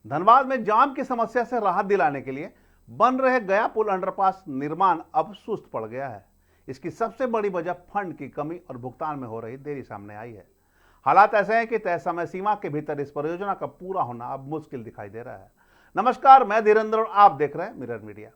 धनबाद में जाम की समस्या से राहत दिलाने के लिए बन रहे गया पुल अंडरपास निर्माण अब सुस्त पड़ गया है। इसकी सबसे बड़ी वजह फंड की कमी और भुगतान में हो रही देरी सामने आई है। हालात ऐसे हैं कि तय समय सीमा के भीतर इस परियोजना का पूरा होना अब मुश्किल दिखाई दे रहा है। नमस्कार, मैं धीरेन्द्र और आप देख रहे हैं मिरर मीडिया।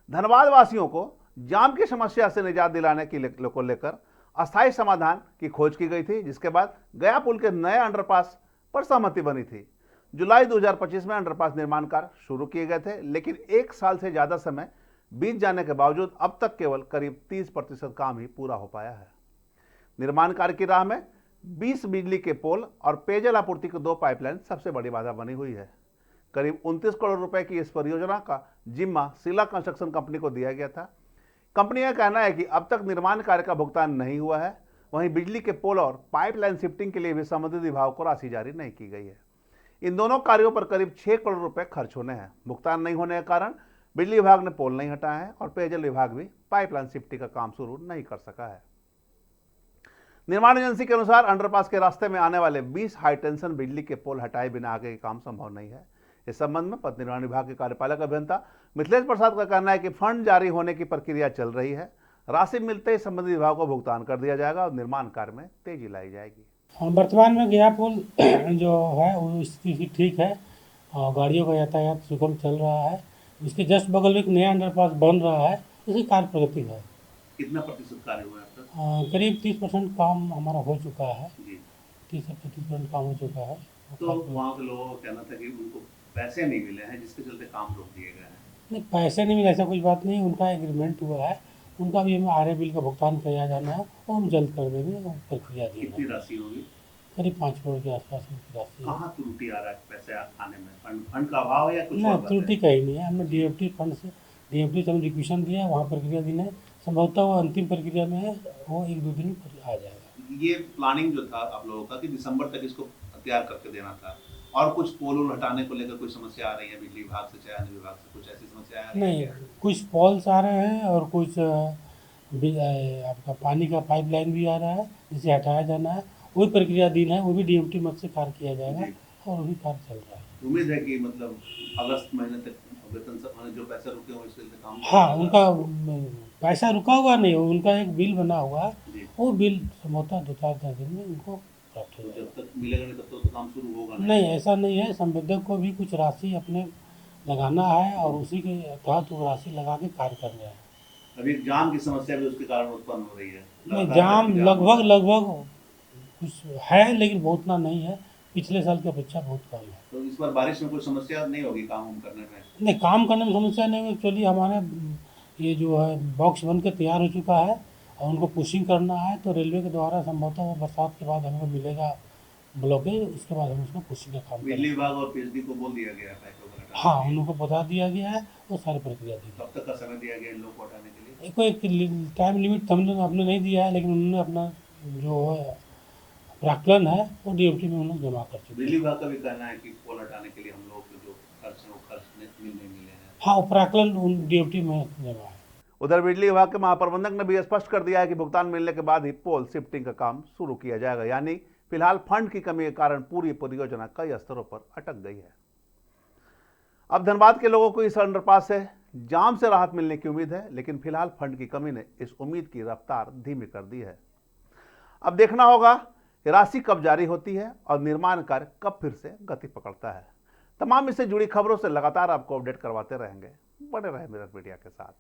धनबाद वासियों को जाम की समस्या से निजात दिलाने को लेकर अस्थायी समाधान की खोज की गई थी, जिसके बाद गया पुल के नए अंडरपास पर सहमति बनी थी। जुलाई 2025 में अंडरपास निर्माण कार्य शुरू किए गए थे, लेकिन एक साल से ज्यादा समय बीत जाने के बावजूद अब तक केवल करीब 30% काम ही पूरा हो पाया है। निर्माण कार्य की राह में 20 बिजली के पोल और पेयजल आपूर्ति की 2 पाइपलाइन सबसे बड़ी बाधा बनी हुई है। करीब 29 करोड़ रुपए की इस परियोजना का जिम्मा सिला कंस्ट्रक्शन कंपनी को दिया गया था। कंपनी का कहना है कि अब तक निर्माण कार्य का भुगतान नहीं हुआ है। वहीं बिजली के पोल और पाइपलाइन शिफ्टिंग के लिए भी संबंधित विभाग को राशि जारी नहीं की गई है। इन दोनों कार्यों पर करीब 6 करोड़ रुपए खर्च होने हैं। भुगतान नहीं होने के कारण बिजली विभाग ने पोल नहीं हटाया है और पेयजल विभाग भी पाइपलाइन शिफ्टिंग का काम शुरू नहीं कर सका है। निर्माण एजेंसी के अनुसार अंडरपास के रास्ते में आने वाले 20 हाईटेंशन बिजली के पोल हटाए बिना आगे काम संभव नहीं है। इस संबंध में पथ निर्माण विभाग के कार्यपालक अभियंता मिथिलेश प्रसाद का कहना है कि फंड जारी होने की प्रक्रिया चल रही है। राशि मिलते ही संबंधित विभाग को भुगतान कर दिया जाएगा और निर्माण कार्य में तेजी लाई जाएगी। वर्तमान में गया पुल जो है वो स्थिति ठीक है और गाड़ियों का यातायात सुगम चल रहा है। इसके जस्ट बगल में एक नया अंडरपास बन रहा है, इसकी कार्य प्रगति है। कितना प्रतिशत कार्य हुआ है अब तक? करीब 30% काम हमारा हो चुका है। 30% काम हो चुका है। तो वहाँ के लोगों का कहना था कि उनको पैसे नहीं मिले हैं, जिसके चलते काम रोक दिए गए हैं। नहीं, पैसे नहीं मिले ऐसा कुछ बात नहीं, उनका एग्रीमेंट हुआ है, उनका भी हमें आरए बिल का भुगतान किया जाना है और हम जल्द कर देंगे। प्रक्रिया दी कितनी राशि होगी? करीब 5 करोड़ के आसपास की राशि। कहाँ त्रुटि आ रहा है पैसे आने में? फंड का अभाव है या कुछ नहीं, और? त्रुटि कहीं नहीं है। हमने डीएफटी फंड से हम रिक्वेशन दिया, वहाँ प्रक्रिया दिन है, संभवतः वो अंतिम प्रक्रिया में है, वो 1-2 दिन में आ जाएगा। ये प्लानिंग जो था आप लोगों का कि दिसंबर तक इसको तैयार करके देना था, और कुछ पोल हटाने को लेकर कोई समस्या आ रही है बिजली विभाग से, चाहे अन्य विभाग से, कुछ ऐसी समस्या आ रही है? नहीं, कुछ पोल्स आ रहे हैं और कुछ आपका पानी का पाइपलाइन भी आ रहा है जिसे हटाया जाना है। वही प्रक्रिया दिन है, वो भी डीएमटी मद से कार्य किया जाएगा और वही कार्य चल रहा है। उम्मीद है कि मतलब अगस्त महीने तक वेतन सब जो पैसे रुके हुए इसके काम। हाँ, उनका पैसा रुका हुआ नहीं, उनका एक बिल बना हुआ है, वो बिल संभवतः 2-4 दिन में उनको प्राप्त हो जाएगा। जब तक मिलेगा नहीं तब तक तो काम शुरू होगा नहीं, ऐसा नहीं है। संवेदक को भी कुछ राशि अपने लगाना है और उसी के तहत वो राशि लगा के कार्य कर रहे हैं। अभी जाम की समस्या भी उसके कारण उत्पन्न हो रही है। नहीं, जाम लगभग कुछ है, लेकिन बहुत ना नहीं है, पिछले साल की अपेक्षा बहुत कम है। तो इस बार बारिश में कोई समस्या नहीं होगी काम करने में? नहीं, काम करने में समस्या नहीं है। एक्चुअली हमारे ये जो है बॉक्स बन के तैयार हो चुका है और उनको पुशिंग करना है, तो रेलवे के द्वारा संभवतः वो बरसात के बाद हमको मिलेगा ब्लॉकेज, उसके बाद हम उसको पुशिंग का काम बिजली विभाग और पीएचडी को बोल दिया गया है? हाँ, उनको बता दिया गया है, वो सारी प्रक्रिया दी। कब तक का समय दिया गया इन लोगों को हटाने के लिए? कोई टाइम लिमिट हमने नहीं दिया है, लेकिन उन्होंने अपना जो है प्राक्कलन है वो डीएमटी में उन्होंने जमा कर चुके। बिजली विभाग का भी कहना है कि पोल हटाने के लिए हम लोग जो खर्च है वो खर्च नहीं मिले हैं। हाँ, वो प्राक्कलन डीएमटी में जमा है। उधर बिजली विभाग के महाप्रबंधक ने भी स्पष्ट कर दिया है कि भुगतान मिलने के बाद ही पोल शिफ्टिंग का काम शुरू किया जाएगा। यानी फिलहाल फंड की कमी के कारण पूरी परियोजना कई स्तरों पर अटक गई है। अब धनबाद के लोगों को इस अंडरपास से जाम से राहत मिलने की उम्मीद है, लेकिन फिलहाल फंड की कमी ने इस उम्मीद की रफ्तार धीमी कर दी है। अब देखना होगा कि राशि कब जारी होती है और निर्माण कार्य कब फिर से गति पकड़ता है। तमाम इससे जुड़ी खबरों से लगातार आपको अपडेट करवाते रहेंगे। बने रहे मिरर मीडिया के साथ।